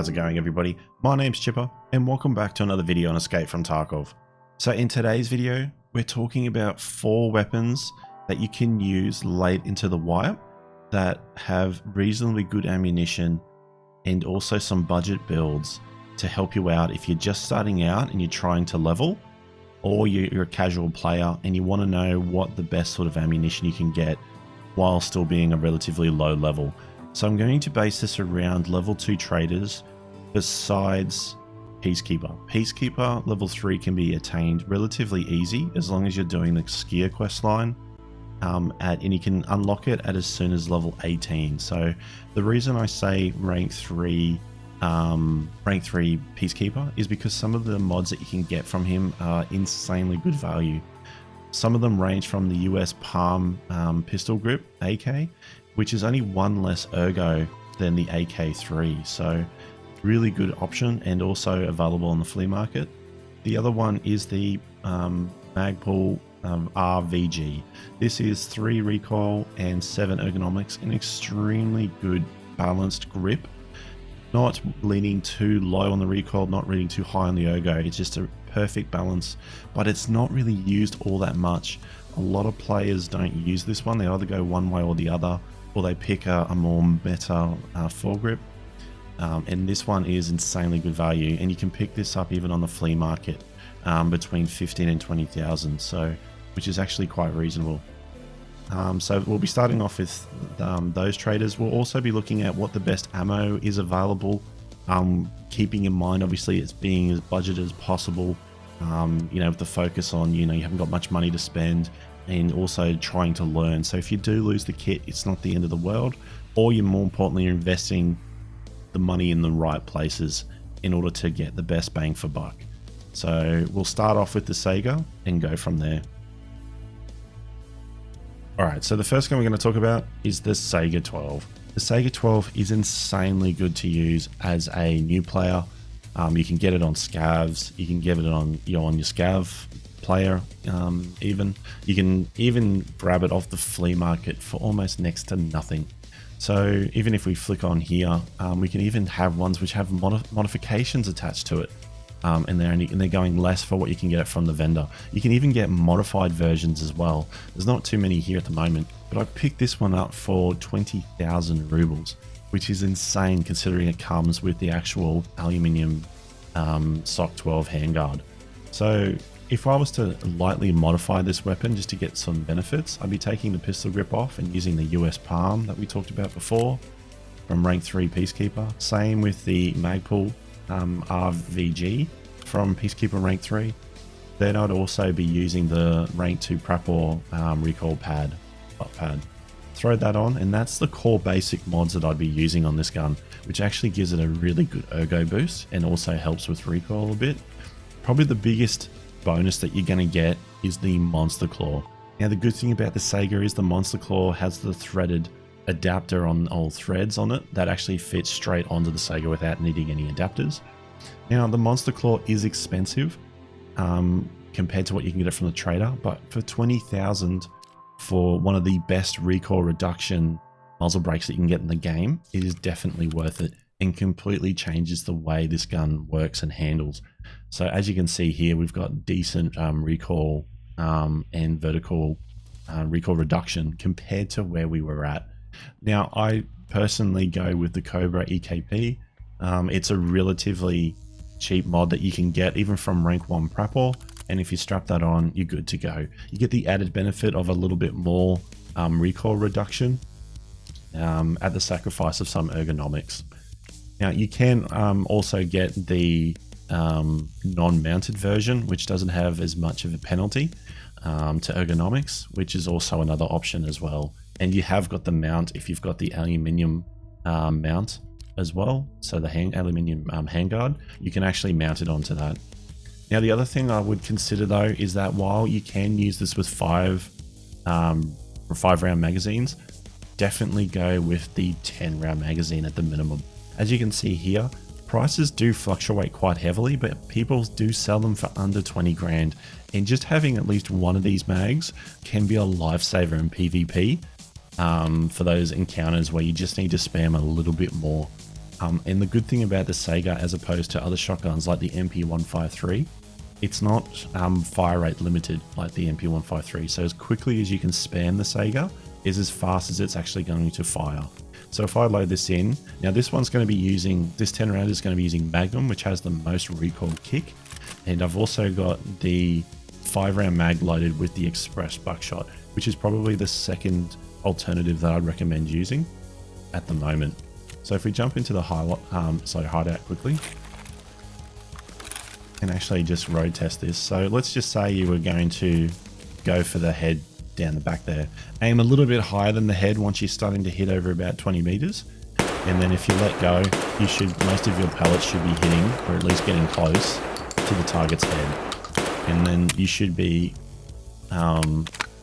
how's it going everybody? My name's Chipper and welcome back to another video on Escape from Tarkov. So in today's video, we're talking about 4 weapons that you can use late into the wipe that have reasonably good ammunition and also some budget builds to help you out if you're just starting out and you're trying to level, or you're a casual player and you want to know what the best sort of ammunition you can get while still being a relatively low level. So I'm going to base this around level 2 traders besides Peacekeeper. Peacekeeper level 3 can be attained relatively easy as long as you're doing the skier quest line, and you can unlock it at as soon as level 18. So the reason I say rank 3 Peacekeeper is because some of the mods that you can get from him are insanely good value. Some of them range from the US Palm pistol grip AK, which is only 1 less ergo than the AK3, so really good option and also available on the flea market. The other one is the Magpul RVG. This is 3 recoil and 7 ergonomics, an extremely good balanced grip, not leaning too low on the recoil, not leaning too high on the ergo. It's just a perfect balance, but it's not really used all that much. A lot of players don't use this one. They either go one way or the other, or they pick a more meta foregrip. And this one is insanely good value, and you can pick this up even on the flea market between 15 and 20,000, so which is actually quite reasonable. So we'll be starting off with those traders. We'll also be looking at what the best ammo is available, keeping in mind obviously it's being as budgeted as possible, you know, with the focus on, you know, you haven't got much money to spend, and also trying to learn. So if you do lose the kit, it's not the end of the world, or you're more importantly investing the money in the right places in order to get the best bang for buck. So we'll start off with the Saiga and go from there. Alright, so the first one we're going to talk about is the Saiga 12. The Saiga 12 is insanely good to use as a new player. You can get it on scavs, you can get it on, on your scav player, even. You can even grab it off the flea market for almost next to nothing. So even if we flick on here, we can even have ones which have modifications attached to it. And they're going less for what you can get it from the vendor. You can even get modified versions as well. There's not too many here at the moment, but I picked this one up for 20,000 rubles, which is insane considering it comes with the actual aluminium SOC 12 handguard. So if I was to lightly modify this weapon just to get some benefits, I'd be taking the pistol grip off and using the US Palm that we talked about before from rank 3 Peacekeeper. Same with the Magpul RVG from Peacekeeper rank 3. Then I'd also be using the rank 2 Prapor recoil pad, butt pad. Throw that on, and that's the core basic mods that I'd be using on this gun, which actually gives it a really good ergo boost and also helps with recoil a bit. Probably the biggest bonus that you're going to get is the Monster Claw. Now the good thing about the Saiga is the Monster Claw has the threaded adapter on all threads on it that actually fits straight onto the Saiga without needing any adapters. Now the Monster Claw is expensive compared to what you can get it from the trader, but for 20,000 for one of the best recoil reduction muzzle brakes that you can get in the game, it is definitely worth it and completely changes the way this gun works and handles. So as you can see here, we've got decent recoil and vertical recoil reduction compared to where we were at. Now I personally go with the Cobra EKP. It's a relatively cheap mod that you can get even from rank 1 Prapor, and if you strap that on, you're good to go. You get the added benefit of a little bit more recoil reduction at the sacrifice of some ergonomics. Now you can also get the non-mounted version, which doesn't have as much of a penalty to ergonomics, which is also another option as well. And you have got the mount if you've got the aluminium mount as well. So the aluminium handguard, you can actually mount it onto that. Now the other thing I would consider though is that while you can use this with 5 round magazines, definitely go with the 10 round magazine at the minimum. As you can see here, prices do fluctuate quite heavily, but people do sell them for under 20 grand. And just having at least one of these mags can be a lifesaver in PvP for those encounters where you just need to spam a little bit more. And the good thing about the Saiga, as opposed to other shotguns like the MP153, it's not fire rate limited like the MP153. So as quickly as you can spam the Saiga is as fast as it's actually going to fire. So if I load this in, now this one's going to be using, this 10 round is going to be using Magnum, which has the most recoil kick. And I've also got the 5 round mag loaded with the Express buckshot, which is probably the second alternative that I'd recommend using at the moment. So if we jump into the hideout quickly and actually just road test this. So let's just say you were going to go for the head down the back there. Aim a little bit higher than the head once you're starting to hit over about 20 meters. And then if you let go, you should, most of your pellets should be hitting, or at least getting close to the target's head. And then you should be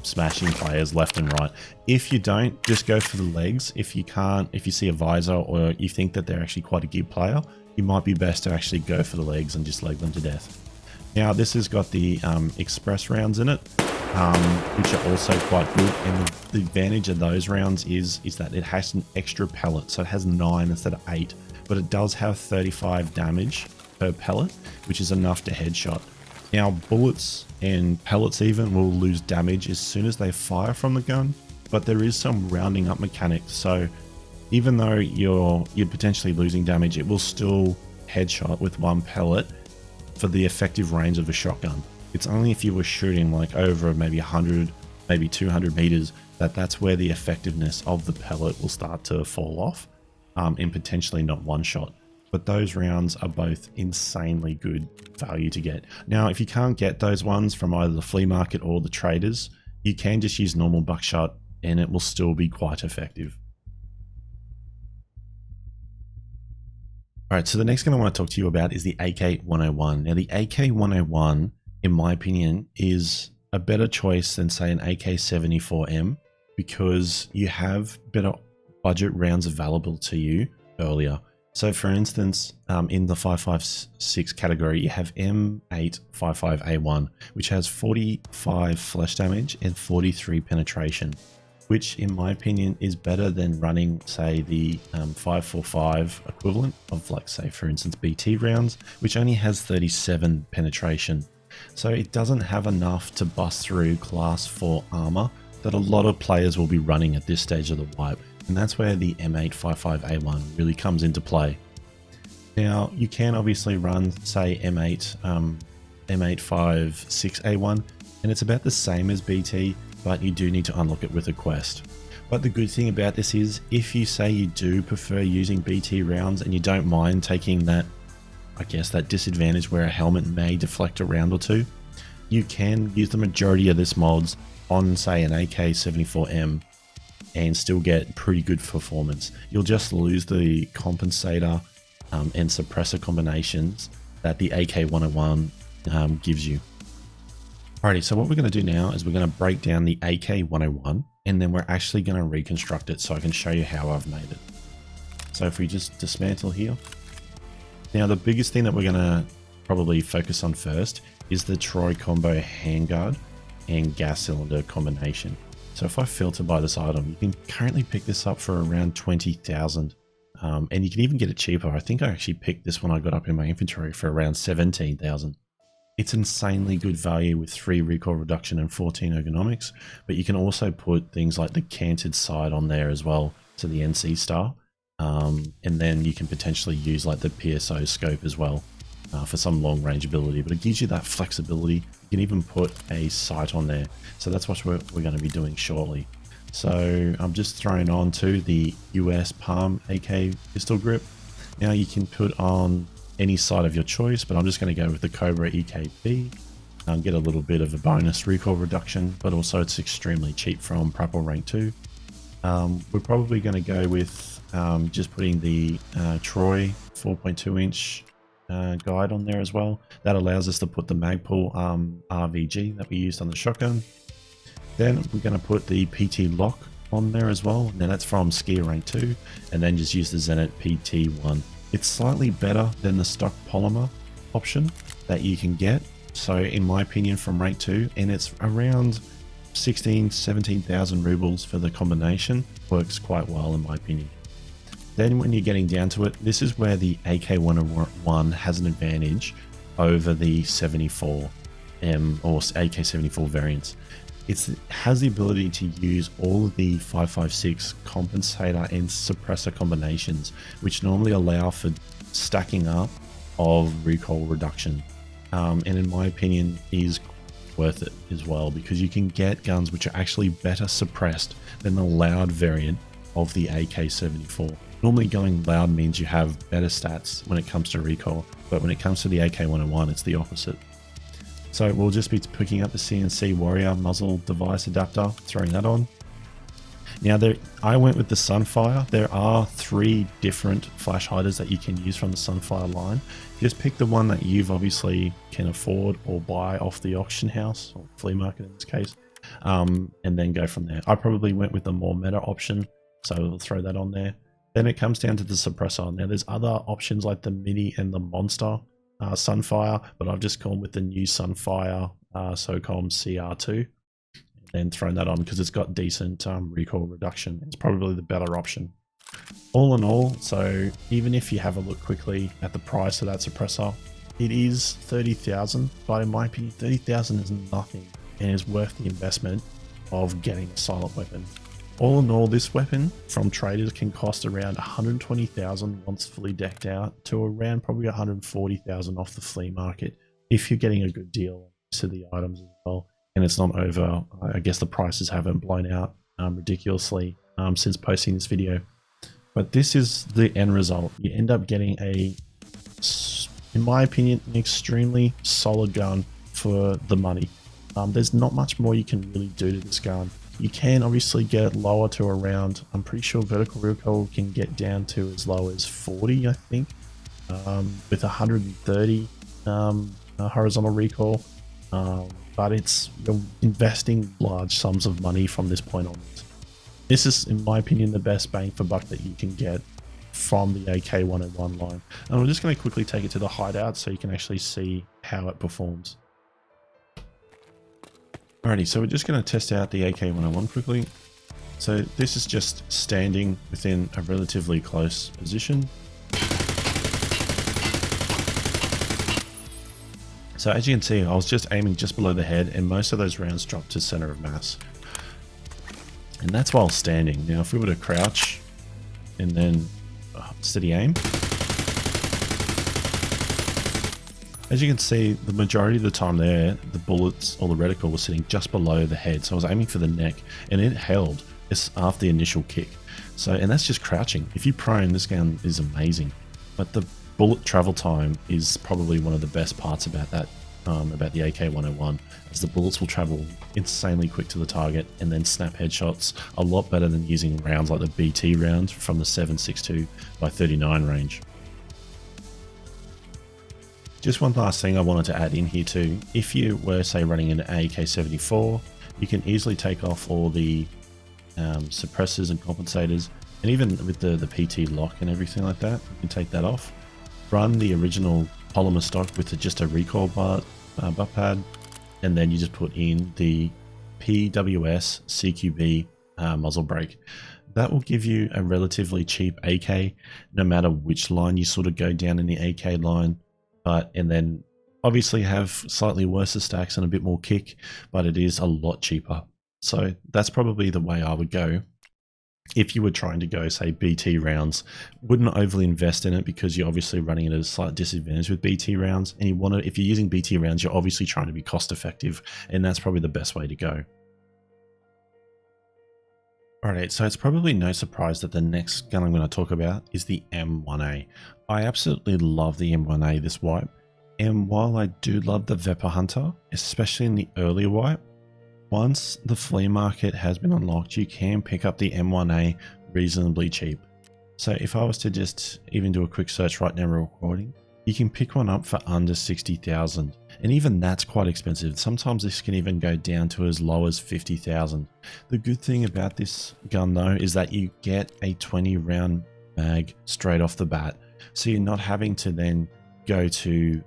smashing players left and right. If you don't, just go for the legs. If you can't, if you see a visor or you think that they're actually quite a good player, you might be best to actually go for the legs and just leg them to death. Now this has got the express rounds in it, which are also quite good. And the advantage of those rounds is that it has an extra pellet. So it has 9 instead of 8, but it does have 35 damage per pellet, which is enough to headshot. Now bullets and pellets even will lose damage as soon as they fire from the gun, but there is some rounding up mechanics. So even though you're potentially losing damage, it will still headshot with 1 pellet for the effective range of a shotgun. It's only if you were shooting like over maybe 100, maybe 200 meters, that's where the effectiveness of the pellet will start to fall off, and potentially not one shot. But those rounds are both insanely good value to get. Now, if you can't get those ones from either the flea market or the traders, you can just use normal buckshot and it will still be quite effective. All right, so the next gun I want to talk to you about is the AK-101. Now, the AK-101, in my opinion, is a better choice than, say, an AK-74M because you have better budget rounds available to you earlier. So for instance, in the 5.56 category, you have M855A1, which has 45 flesh damage and 43 penetration, which in my opinion is better than running, say, the 5.45 equivalent of, like, say, for instance, BT rounds, which only has 37 penetration. So it doesn't have enough to bust through class 4 armor that a lot of players will be running at this stage of the wipe. And that's where the M855A1 really comes into play. Now, you can obviously run, say, M856A1, and it's about the same as BT, but you do need to unlock it with a quest. But the good thing about this is, if you say you do prefer using BT rounds and you don't mind taking that, I guess, that disadvantage where a helmet may deflect a round or two, you can use the majority of this mods on, say, an AK-74M and still get pretty good performance. You'll just lose the compensator and suppressor combinations that the AK-101 gives you. Alrighty, so what we're going to do now is we're going to break down the AK-101 and then we're actually going to reconstruct it so I can show you how I've made it. So if we just dismantle here. Now the biggest thing that we're going to probably focus on first is the Troy combo handguard and gas cylinder combination. So if I filter by this item, you can currently pick this up for around 20,000. And you can even get it cheaper. I think I actually picked this one I got up in my inventory for around 17,000. It's insanely good value with 3 recoil reduction and 14 ergonomics, but you can also put things like the canted side on there as well to the NC Star. And then you can potentially use like the PSO scope as well for some long range ability, but it gives you that flexibility. You can even put a sight on there. So that's what we're going to be doing shortly. So I'm just throwing on to the US Palm AK pistol grip. Now you can put on any sight of your choice, but I'm just going to go with the Cobra EKP. Get a little bit of a bonus recoil reduction, but also it's extremely cheap from Prapor Rank 2. We're probably going to go with just putting the Troy 4.2 inch guide on there as well. That allows us to put the Magpul RVG that we used on the shotgun. Then we're going to put the PT lock on there as well. Now that's from Skier Rank 2, and then just use the Zenit PT1. It's slightly better than the stock polymer option that you can get. So in my opinion, from Rank 2, and it's around 17,000 rubles for the combination. Works quite well in my opinion. Then when you're getting down to it, this is where the AK-101 has an advantage over the 74M or AK-74 variants. It has the ability to use all of the 5.56 compensator and suppressor combinations, which normally allow for stacking up of recoil reduction. And in my opinion is worth it as well, because you can get guns which are actually better suppressed than the loud variant of the AK-74. Normally going loud means you have better stats when it comes to recoil, but when it comes to the AK-101, it's the opposite. So we'll just be picking up the CNC Warrior muzzle device adapter, throwing that on. Now I went with the Sunfire. There are 3 different flash hiders that you can use from the Sunfire line. Just pick the one that you've obviously can afford or buy off the auction house or flea market in this case, and then go from there. I probably went with the more meta option, so we'll throw that on there. Then it comes down to the suppressor. Now there's other options like the Mini and the Monster Sunfire, but I've just gone with the new Sunfire SOCOM CR2 and thrown that on because it's got decent recoil reduction. It's probably the better option. All in all, so even if you have a look quickly at the price of that suppressor, it is 30,000, but in my opinion 30,000 is nothing and is worth the investment of getting a silent weapon. All in all, this weapon from traders can cost around 120,000 once fully decked out to around probably 140,000 off the flea market if you're getting a good deal to the items as well. And it's not over, I guess the prices haven't blown out ridiculously since posting this video. But this is the end result. You end up getting a, in my opinion, an extremely solid gun for the money. There's not much more you can really do to this gun. You can obviously get it lower to around, I'm pretty sure vertical recoil can get down to as low as 40, I think, with 130 horizontal recoil. But you're investing large sums of money from this point onwards. This is, in my opinion, the best bang for buck that you can get from the AK-101 line. And I'm just going to quickly take it to the hideout so you can actually see how it performs. Alrighty, so we're just going to test out the AK-101 quickly. So this is just standing within a relatively close position. So as you can see, I was just aiming just below the head and most of those rounds dropped to center of mass. And that's while standing. Now if we were to crouch and then steady aim, as you can see, the majority of the time there, the bullets or the reticle was sitting just below the head. So I was aiming for the neck and it held this after the initial kick. So, and that's just crouching. If you prone, this gun is amazing. But the bullet travel time is probably one of the best parts about that, about the AK-101, as the bullets will travel insanely quick to the target and then snap headshots a lot better than using rounds like the BT rounds from the 7.62 by 39 range. Just one last thing I wanted to add in here too. If you were, say, running an AK-74, you can easily take off all the suppressors and compensators, and even with the PT lock and everything like that, you can take that off. Run the original polymer stock with just a recoil butt pad, and then you just put in the PWS CQB muzzle brake. That will give you a relatively cheap AK, no matter which line you sort of go down in the AK line. And then obviously have slightly worse stacks and a bit more kick, but it is a lot cheaper. So that's probably the way I would go. If you were trying to go, say, BT rounds, wouldn't overly invest in it because you're obviously running at a slight disadvantage with BT rounds. And you want to, if you're using BT rounds, you're obviously trying to be cost effective, and that's probably the best way to go. Alright, so it's probably no surprise that the next gun I'm going to talk about is the M1A. I absolutely love the M1A this wipe, and while I do love the Vepr Hunter, especially in the earlier wipe, once the flea market has been unlocked, you can pick up the M1A reasonably cheap. So if I was to just even do a quick search right now recording, you can pick one up for under 60,000, and even that's quite expensive. Sometimes this can even go down to as low as 50,000. The good thing about this gun though is that you get a 20 round mag straight off the bat, so you're not having to then go to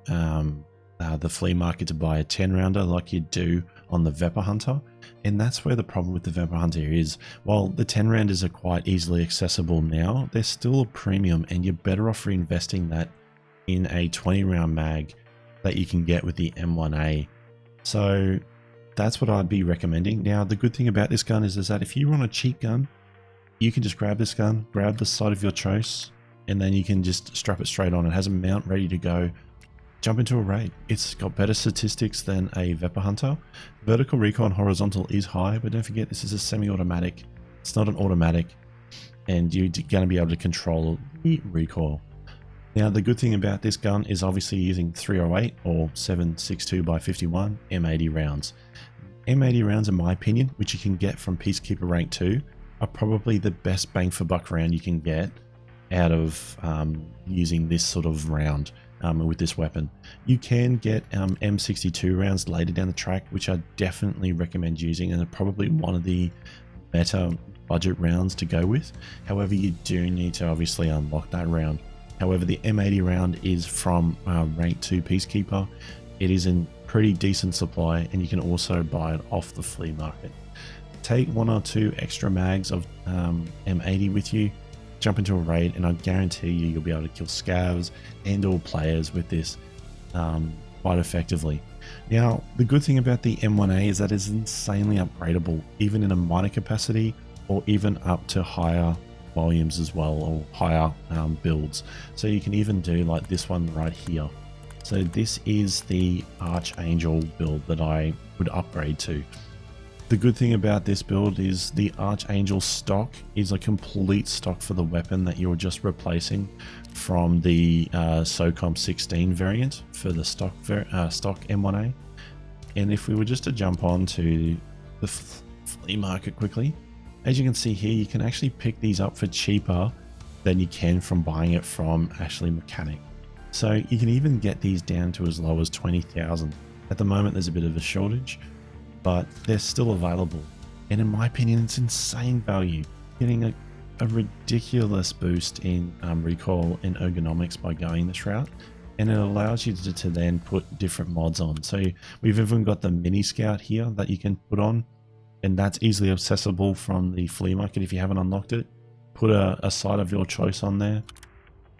the flea market to buy a 10 rounder like you do on the Vepr Hunter. And that's where the problem with the Vepr Hunter is. While the 10 rounders are quite easily accessible now, they're still a premium, and you're better off reinvesting that in a 20 round mag that you can get with the M1A. So that's what I'd be recommending. Now, the good thing about this gun is that if you want a cheap gun, you can just grab this gun, grab the sight of your choice, and then you can just strap it straight on. It has a mount ready to go. Jump into a raid. It's got better statistics than a Vepr Hunter. Vertical recoil and horizontal is high, but don't forget this is a semi-automatic. It's not an automatic, and you're going to be able to control the recoil. Now, the good thing about this gun is obviously using 308 or 7.62x51 M80 rounds. M80 rounds, in my opinion, which you can get from Peacekeeper Rank 2, are probably the best bang for buck round you can get out of using this sort of round with this weapon. You can get M62 rounds later down the track, which I definitely recommend using, and are probably one of the better budget rounds to go with. However, you do need to obviously unlock that round. However, the M80 round is from Rank 2 Peacekeeper. It is in pretty decent supply, and you can also buy it off the flea market. Take 1 or 2 extra mags of M80 with you, jump into a raid, and I guarantee you'll be able to kill scavs and all players with this quite effectively. Now, the good thing about the M1A is that it's insanely upgradable, even in a minor capacity or even up to higher volumes as well, or higher builds. So you can even do like this one right here. So this is the Archangel build that I would upgrade to. The good thing about this build is the Archangel stock is a complete stock for the weapon that you're just replacing from the SOCOM 16 variant for the stock M1A. And if we were just to jump on to the flea market quickly, as you can see here, you can actually pick these up for cheaper than you can from buying it from Ashley Mechanic. So you can even get these down to as low as 20,000. At the moment, there's a bit of a shortage, but they're still available. And in my opinion, it's insane value. Getting a ridiculous boost in recoil and ergonomics by going this route. And it allows you to then put different mods on. So we've even got the mini scout here that you can put on, and that's easily accessible from the flea market if you haven't unlocked it. Put a sight of your choice on there.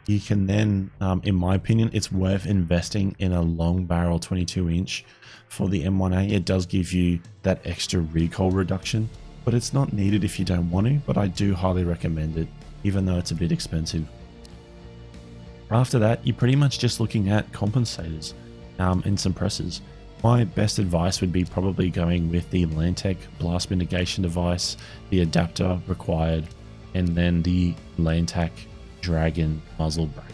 You can then, in my opinion, it's worth investing in a long barrel 22-inch for the M1A. It does give you that extra recoil reduction, but it's not needed if you don't want to, but I do highly recommend it, even though it's a bit expensive. After that, you're pretty much just looking at compensators and suppressors. My best advice would be probably going with the Lantec blast mitigation device, the adapter required, and then the Lantec Dragon muzzle brake.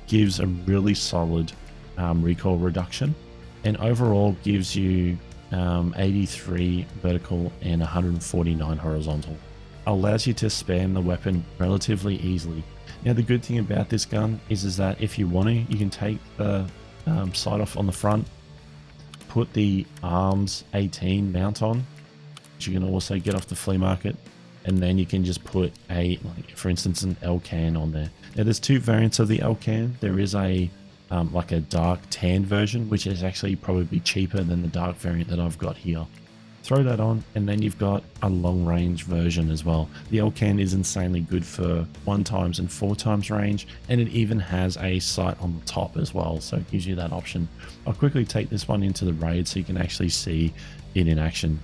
Gives a really solid recoil reduction, and overall gives you 83 vertical and 149 horizontal. Allows you to spam the weapon relatively easily. Now, the good thing about this gun is that if you want to, you can take the sight off on the front, put the arms 18 mount on, which you can also get off the flea market, and then you can just put for instance, an L-can on there. Now, there's 2 variants of the L-can. There is a like a dark tan version, which is actually probably cheaper than the dark variant that I've got here. Throw that on, and then you've got a long range version as well. The L-can is insanely good for 1x and 4x range, and it even has a sight on the top as well, so it gives you that option. I'll quickly take this one into the raid so you can actually see it in action.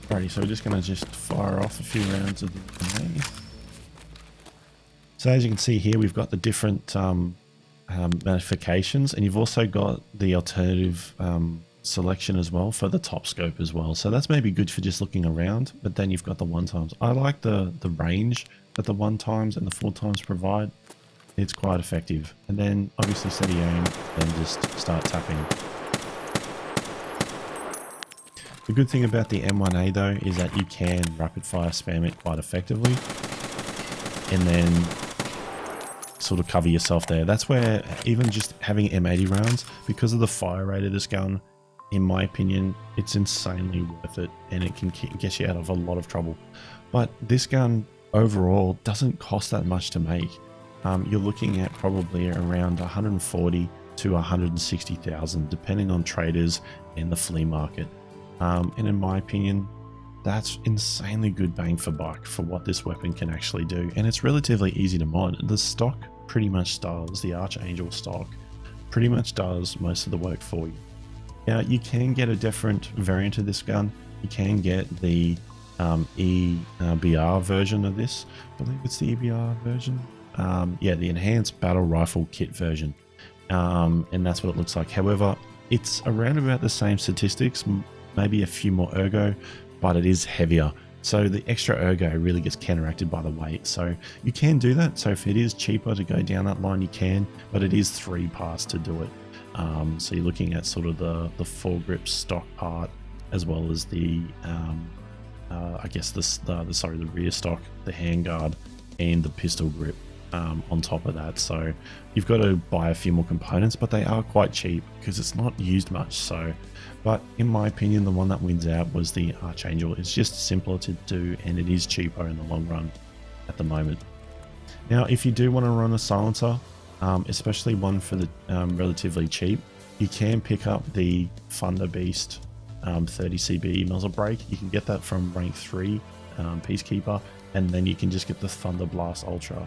Alrighty, so we're just going to fire off a few rounds of the M1A. So as you can see here, we've got the different modifications, and you've also got the alternative selection as well for the top scope as well. So that's maybe good for just looking around, but then you've got the 1x. I like the range that the 1x and the 4x provide. It's quite effective. And then obviously set your aim and just start tapping. The good thing about the M1A though is that you can rapid fire spam it quite effectively, and then sort of cover yourself there. That's where even just having M80 rounds, because of the fire rate of this gun, in my opinion, it's insanely worth it, and it can get you out of a lot of trouble. But this gun overall doesn't cost that much to make. you're looking at probably around 140 to 160,000, depending on traders and the flea market. And in my opinion, that's insanely good bang for buck for what this weapon can actually do. And it's relatively easy to mod. The stock pretty much does, the Archangel stock pretty much does most of the work for you. Now, you can get a different variant of this gun. You can get the EBR version of this. I believe it's the EBR version. Yeah, the Enhanced Battle Rifle Kit version. And that's what it looks like. However, it's around about the same statistics, maybe a few more ergo, but it is heavier. So the extra ergo really gets counteracted by the weight. So you can do that. So if it is cheaper to go down that line, you can, but it is 3 parts to do it. So you're looking at sort of the foregrip stock part, as well as the I guess the rear stock, the handguard, and the pistol grip on top of that. So you've got to buy a few more components, but they are quite cheap because it's not used much. So, but in my opinion, the one that wins out was the Archangel. It's just simpler to do, and it is cheaper in the long run at the moment. Now, if you do want to run a silencer, especially one for the relatively cheap, you can pick up the Thunder Beast 30 CB muzzle brake. You can get that from rank 3 Peacekeeper, and then you can just get the Thunder Blast Ultra.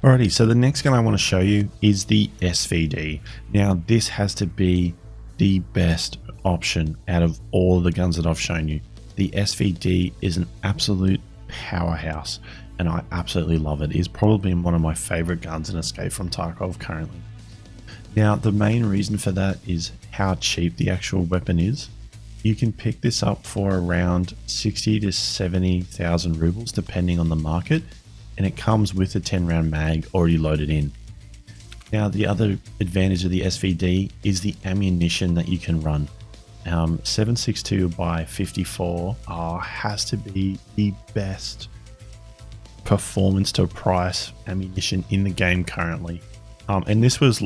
Alrighty, so the next gun I want to show you is the SVD. Now, this has to be the best option out of all the guns that I've shown you. The SVD is an absolute powerhouse, and I absolutely love it. It is probably one of my favorite guns in Escape from Tarkov currently. Now, the main reason for that is how cheap the actual weapon is. You can pick this up for around 60 to 70,000 rubles, depending on the market, and it comes with a 10-round mag already loaded in. Now, the other advantage of the SVD is the ammunition that you can run. 7.62 by 54 has to be the best performance to price ammunition in the game currently. And this was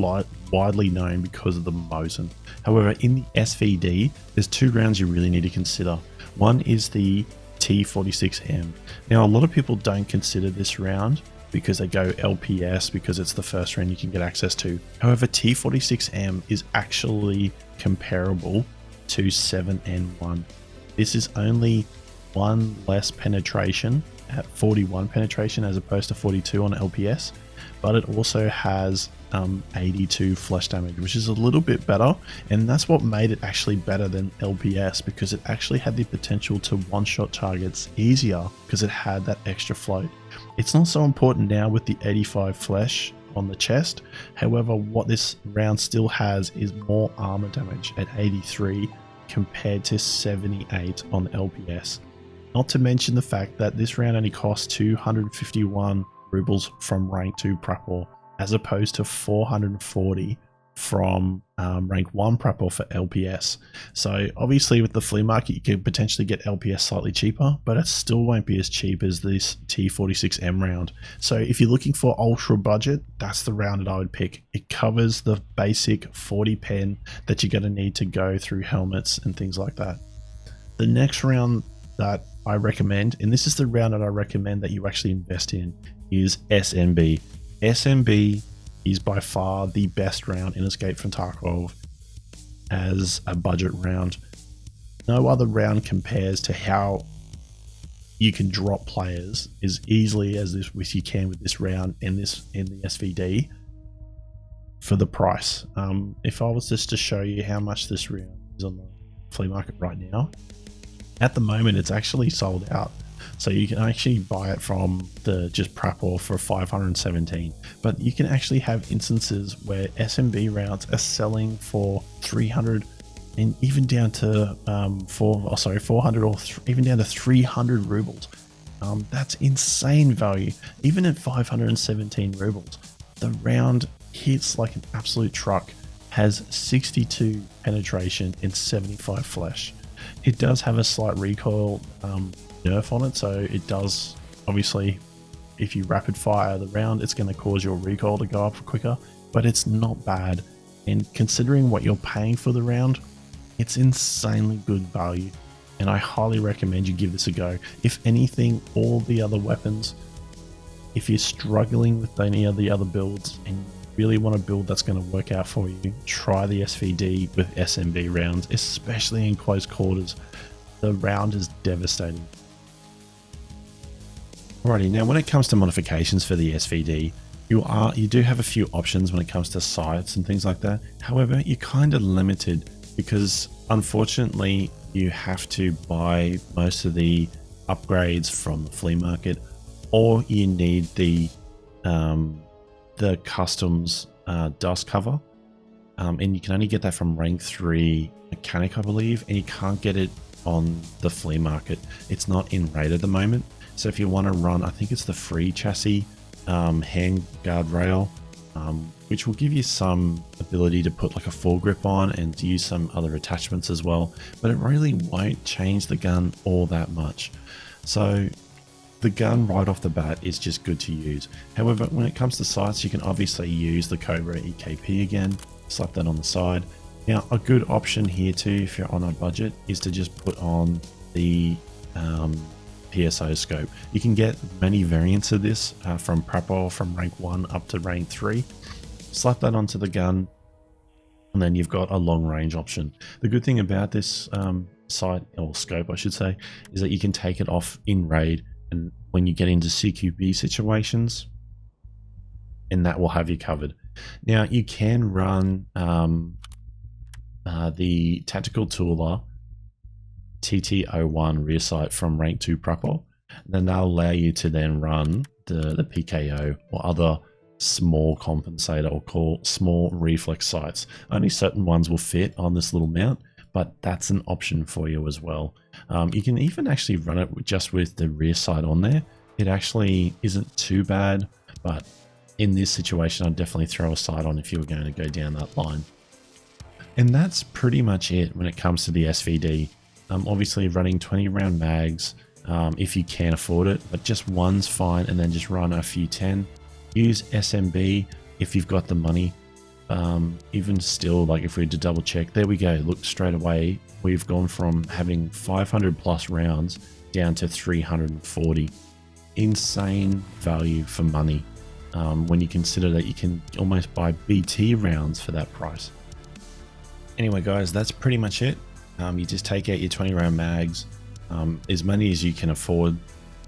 widely known because of the Mosin. However, in the SVD, there's 2 rounds you really need to consider. One is the T46M. Now, a lot of people don't consider this round because they go LPS because it's the first round you can get access to. However, T46M is actually comparable to 7N1. This is only 1 less penetration at 41 penetration as opposed to 42 on LPS, but it also has 82 flesh damage, which is a little bit better, and that's what made it actually better than LPS, because it actually had the potential to one-shot targets easier because it had that extra float. It's not so important now with the 85 flesh on the chest. However, what this round still has is more armor damage at 83 compared to 78 on LPS. Not to mention the fact that this round only costs 251 rubles from rank 2 Prapor, as opposed to 440 from rank 1 Prapor for LPS. So obviously with the flea market you could potentially get LPS slightly cheaper, but it still won't be as cheap as this T46M round. So if you're looking for ultra budget, that's the round that I would pick. It covers the basic 40 pen that you're going to need to go through helmets and things like that. The next round that I recommend, and this is the round that I recommend that you actually invest in, is SMB. SMB is by far the best round in Escape from Tarkov as a budget round. No other round compares to how you can drop players as easily as this you can with this round in the SVD for the price. If I was just to show you how much this round is on the flea market right now, at the moment it's actually sold out. So you can actually buy it from the just Prapor for 517, but you can actually have instances where SMB rounds are selling for 300 and even down to 400 or even down to 300 rubles. That's insane value. Even at 517 rubles, the round hits like an absolute truck, has 62 penetration and 75 flesh. It does have a slight recoil nerf on it, so it does, obviously if you rapid fire the round it's going to cause your recoil to go up quicker, but it's not bad, and considering what you're paying for the round, it's insanely good value, and I highly recommend you give this a go. If anything, all the other weapons if you're struggling with any of the other builds and you really want a build that's going to work out for you, try the SVD with SMB rounds, especially in close quarters. The round is devastating. Alrighty, now when it comes to modifications for the SVD, you do have a few options when it comes to sights and things like that. However, you're kind of limited because unfortunately you have to buy most of the upgrades from the flea market, or you need the customs dust cover, and you can only get that from rank 3 mechanic, I believe, and you can't get it on the flea market. It's not in raid at the moment. So if you want to run, I think it's the free chassis hand guard rail, which will give you some ability to put like a foregrip on and to use some other attachments as well, but it really won't change the gun all that much. So the gun right off the bat is just good to use. However, when it comes to sights, you can obviously use the Cobra EKP again, slap that on the side. Now, a good option here too, if you're on a budget, is to just put on the PSO scope. You can get many variants of this from Prapor from rank 1 up to rank 3. Slap that onto the gun, and then you've got a long range option. The good thing about this sight, or scope I should say, is that you can take it off in raid and when you get into CQB situations, and that will have you covered. Now you can run the Tactical Tooler TT01 rear sight from rank 2 Prapor. Then they'll allow you to then run the PKO or other small compensator or small reflex sights. Only certain ones will fit on this little mount, but that's an option for you as well. You can even actually run it just with the rear sight on there. It actually isn't too bad, but in this situation, I'd definitely throw a sight on if you were going to go down that line. And that's pretty much it when it comes to the SVD. Obviously running 20 round mags if you can afford it, but just one's fine, and then just run a few 10. Use SMB if you've got the money. Even still, like if we had to double check, there we go, look, straight away we've gone from having 500 plus rounds down to 340. Insane value for money when you consider that you can almost buy BT rounds for that price. Anyway guys, that's pretty much it. You just take out your 20 round mags, as many as you can afford,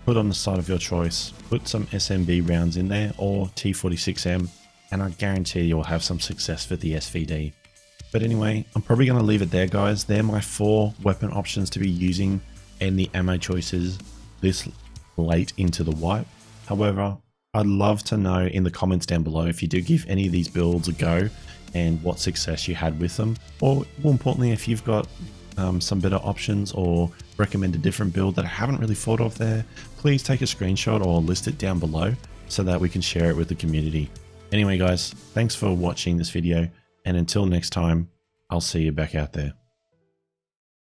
put on the side of your choice, put some SMB rounds in there or T46M, and I guarantee you'll have some success with the SVD. But anyway, I'm probably going to leave it there guys. They're my 4 weapon options to be using and the ammo choices this late into the wipe. However, I'd love to know in the comments down below if you do give any of these builds a go and what success you had with them, or more importantly, if you've got some better options or recommend a different build that I haven't really thought of there, please take a screenshot or list it down below so that we can share it with the community. Anyway guys, thanks for watching this video, and until next time, I'll see you back out there.